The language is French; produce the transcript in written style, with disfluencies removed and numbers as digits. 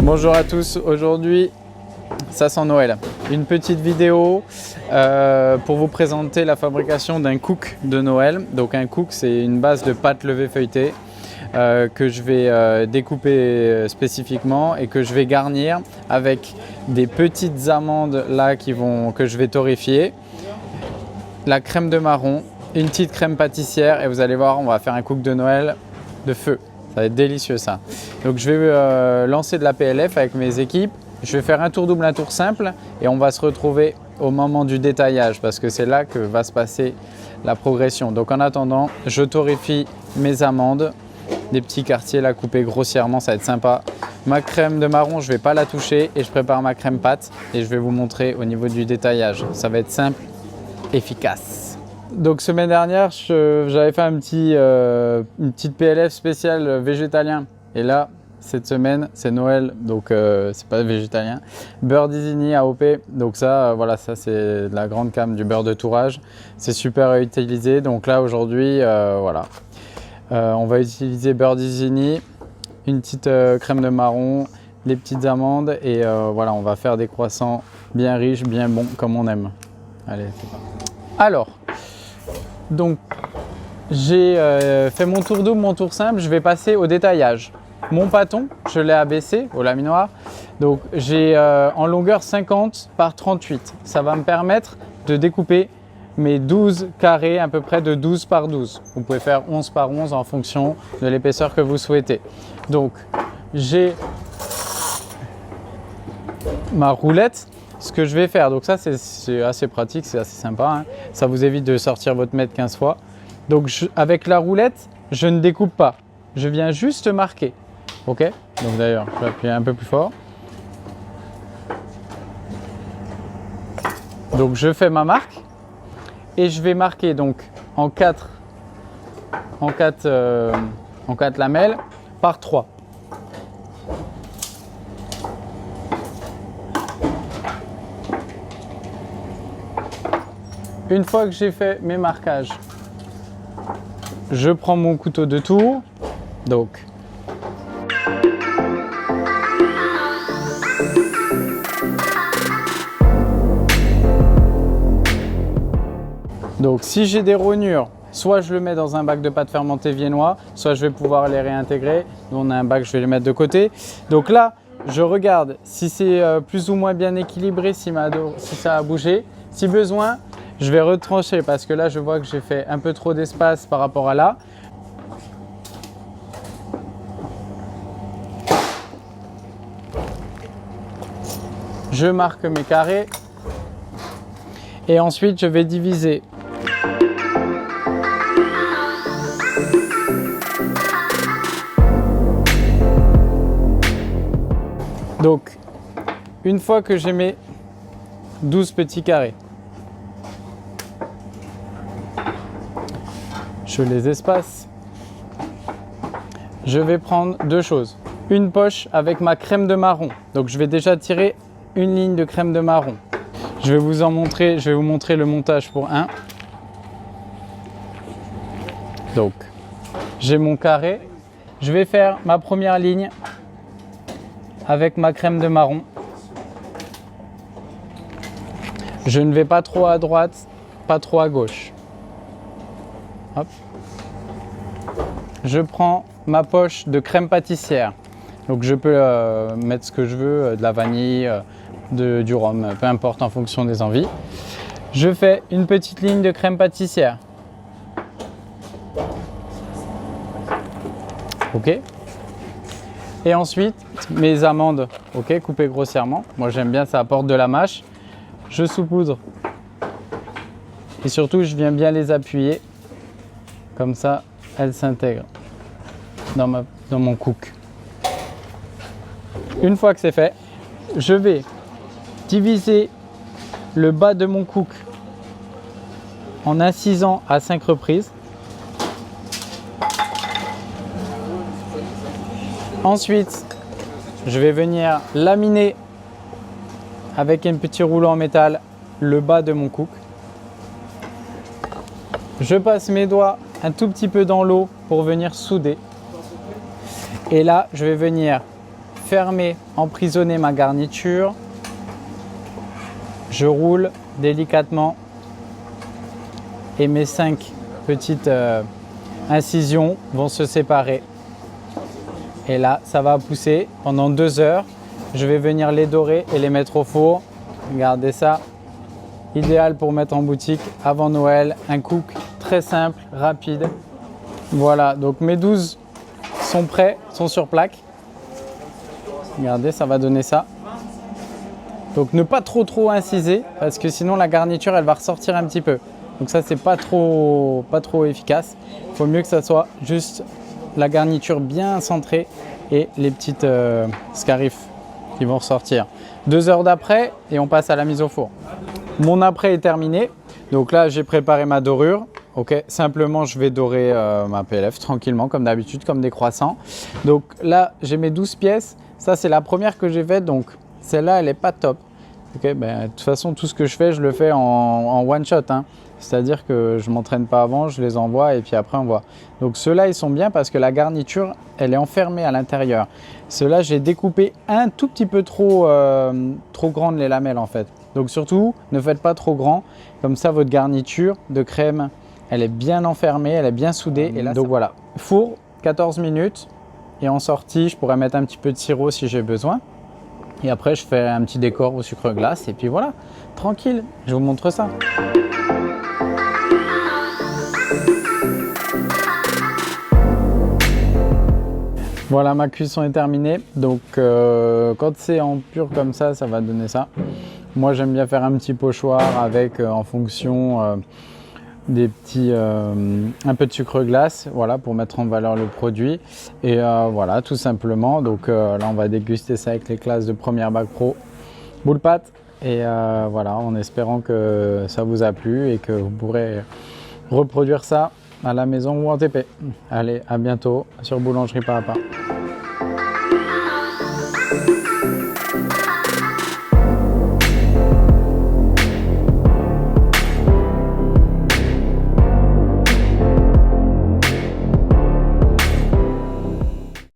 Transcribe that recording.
Bonjour à tous, aujourd'hui ça sent Noël. Une petite vidéo pour vous présenter la fabrication d'un cook de Noël. Donc un cook, c'est une base de pâte levée feuilletée que je vais découper spécifiquement et que je vais garnir avec des petites amandes là que je vais torréfier, la crème de marron, une petite crème pâtissière et vous allez voir, on va faire un cook de Noël de feu. Ça va être délicieux ça. Donc je vais lancer de la PLF avec mes équipes. Je vais faire un tour double, un tour simple et on va se retrouver au moment du détaillage parce que c'est là que va se passer la progression. Donc en attendant, je torréfie mes amandes, des petits quartiers là coupés grossièrement, ça va être sympa. Ma crème de marron, je ne vais pas la toucher et je prépare ma crème pâte et je vais vous montrer au niveau du détaillage. Ça va être simple, efficace. Donc semaine dernière, j'avais fait une petite PLF spéciale végétalien. Et là, cette semaine, c'est Noël, donc c'est pas végétalien. Beurre d'Isigny AOP, donc ça, voilà, ça c'est de la grande gamme du beurre de tourage. C'est super à utiliser. Donc là aujourd'hui, voilà, on va utiliser beurre d'Isigny, une petite crème de marron, les petites amandes et voilà, on va faire des croissants bien riches, bien bons comme on aime. Allez, c'est parti. Alors. Donc, j'ai fait mon tour double, mon tour simple, je vais passer au détaillage. Mon pâton, je l'ai abaissé au laminoir. Donc, j'ai en longueur 50 par 38. Ça va me permettre de découper mes 12 carrés à peu près de 12 par 12. Vous pouvez faire 11 par 11 en fonction de l'épaisseur que vous souhaitez. Donc, j'ai ma roulette. Ce que je vais faire, donc ça c'est assez pratique, c'est assez sympa, hein. Ça vous évite de sortir votre mètre 15 fois. Donc avec la roulette, je ne découpe pas, je viens juste marquer. Ok, donc d'ailleurs je vais appuyer un peu plus fort. Donc je fais ma marque et je vais marquer donc en 4 lamelles par 3. Une fois que j'ai fait mes marquages, je prends mon couteau de tour. Donc si j'ai des rognures, soit je le mets dans un bac de pâte fermentée viennois, soit je vais pouvoir les réintégrer. On a un bac, je vais les mettre de côté. Donc là, je regarde si c'est plus ou moins bien équilibré, si ça a bougé. Si besoin, je vais retrancher parce que là, je vois que j'ai fait un peu trop d'espace par rapport à là. Je marque mes carrés et ensuite, je vais diviser. Donc, une fois que j'ai mes 12 petits carrés, je les espace. Je vais prendre deux choses. Une poche avec ma crème de marron. Donc je vais déjà tirer une ligne de crème de marron. Je vais vous montrer le montage pour un. Donc j'ai mon carré. Je vais faire ma première ligne avec ma crème de marron. Je ne vais pas trop à droite, pas trop à gauche. Hop. Je prends ma poche de crème pâtissière. Donc je peux mettre ce que je veux, de la vanille, du rhum, peu importe en fonction des envies. Je fais une petite ligne de crème pâtissière. Ok. Et ensuite, mes amandes, ok, coupées grossièrement. Moi j'aime bien, ça apporte de la mâche. Je saupoudre. Et surtout, je viens bien les appuyer. Comme ça, elles s'intègrent dans mon cook. Une fois que c'est fait, je vais diviser le bas de mon cook en incisant à 5 reprises. Ensuite, je vais venir laminer avec un petit rouleau en métal le bas de mon cook. Je passe mes doigts un tout petit peu dans l'eau pour venir souder. Et là, je vais venir fermer, emprisonner ma garniture. Je roule délicatement et mes 5 petites incisions vont se séparer. Et là, ça va pousser pendant 2 heures. Je vais venir les dorer et les mettre au four. Regardez ça. Idéal pour mettre en boutique avant Noël. Un cook très simple, rapide. Voilà, donc mes 12 sont prêts, sont sur plaque. Regardez, ça va donner ça. Donc ne pas trop inciser parce que sinon la garniture elle va ressortir un petit peu. Donc ça c'est pas trop efficace. Il faut mieux que ça soit juste la garniture bien centrée et les petites scarifs qui vont ressortir. 2 heures d'après et on passe à la mise au four. Mon après est terminé. Donc là j'ai préparé ma dorure. Ok, simplement je vais dorer ma PLF tranquillement comme d'habitude, comme des croissants. Donc là j'ai mes 12 pièces. Ça c'est la première que j'ai faite, donc celle-là elle n'est pas top. Ok, ben, de toute façon tout ce que je fais, je le fais en one shot. Hein. C'est-à-dire que je ne m'entraîne pas avant, je les envoie et puis après on voit. Donc ceux-là ils sont bien parce que la garniture elle est enfermée à l'intérieur. Ceux-là j'ai découpé un tout petit peu trop grandes les lamelles en fait. Donc surtout ne faites pas trop grand, comme ça votre garniture de crème elle est bien enfermée, elle est bien soudée. Et là, donc voilà, four 14 minutes et en sortie je pourrais mettre un petit peu de sirop si j'ai besoin. Et après je fais un petit décor au sucre glace et puis voilà, tranquille, je vous montre ça. Voilà, ma cuisson est terminée. Donc quand c'est en pur comme ça, ça va donner ça. Moi j'aime bien faire un petit pochoir avec en fonction des petits, un peu de sucre glace, voilà, pour mettre en valeur le produit. Et voilà, tout simplement. Donc là on va déguster ça avec les classes de première bac pro boule pâte. Et voilà, en espérant que ça vous a plu et que vous pourrez reproduire ça à la maison ou en TP. Allez, à bientôt sur Boulangerie Pas à Pas.